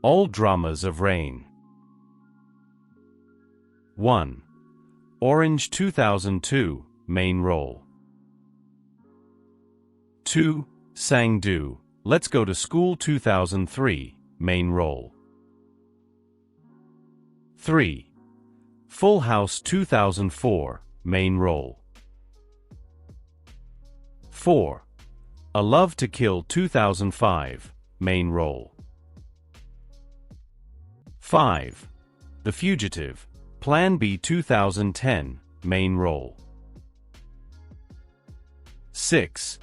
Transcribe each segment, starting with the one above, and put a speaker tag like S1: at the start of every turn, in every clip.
S1: All dramas of rain. 1. Orange 2002, main role. 2. Sang-do, Let's Go to School 2003, main role. 3. Full House 2004, main role. 4. A Love to Kill 2005, main role. 5. The Fugitive, Plan B 2010, main role. 6.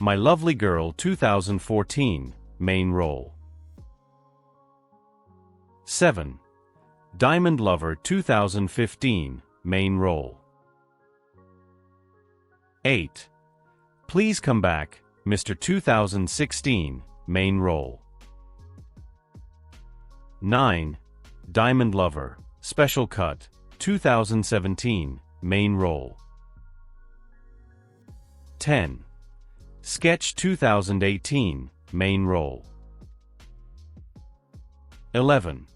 S1: My Lovely Girl 2014, main role. 7. Diamond Lover 2015, main role. 8. Please Come Back, Mr. 2016, main role. 9. Diamond Lover, Special Cut, 2017, main role. 10. Sketch 2018, main role. 11.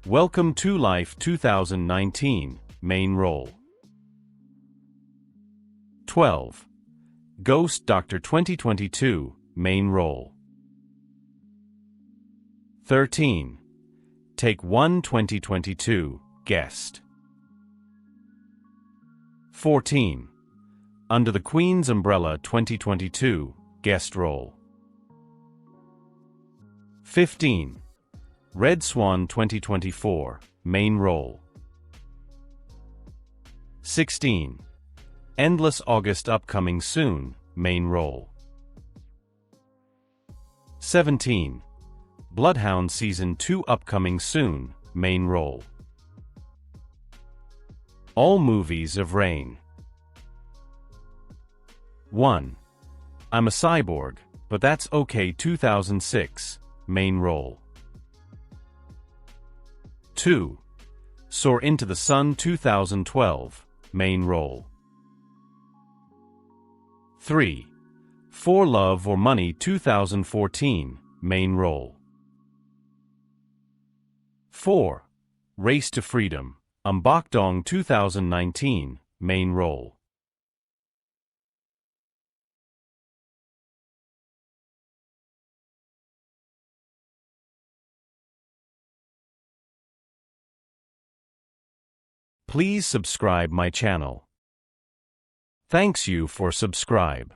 S1: Welcome to Life 2019, main role. 12. Ghost Doctor 2022, main role. 13. Take One 2022, guest. 14. Under the Queen's Umbrella 2022, guest role. 15. Red Swan 2024, main role. 16. Endless August Upcoming Soon, main role. 17. Bloodhound Season 2 Upcoming Soon, main role. All Movies of Rain. 1. I'm a Cyborg, But That's Okay 2006, main role. 2. Soar into the Sun 2012, main role. 3. For Love or Money 2014, main role. 4. Race to Freedom, Dong 2019, main role. Please subscribe my channel. Thanks you for subscribe.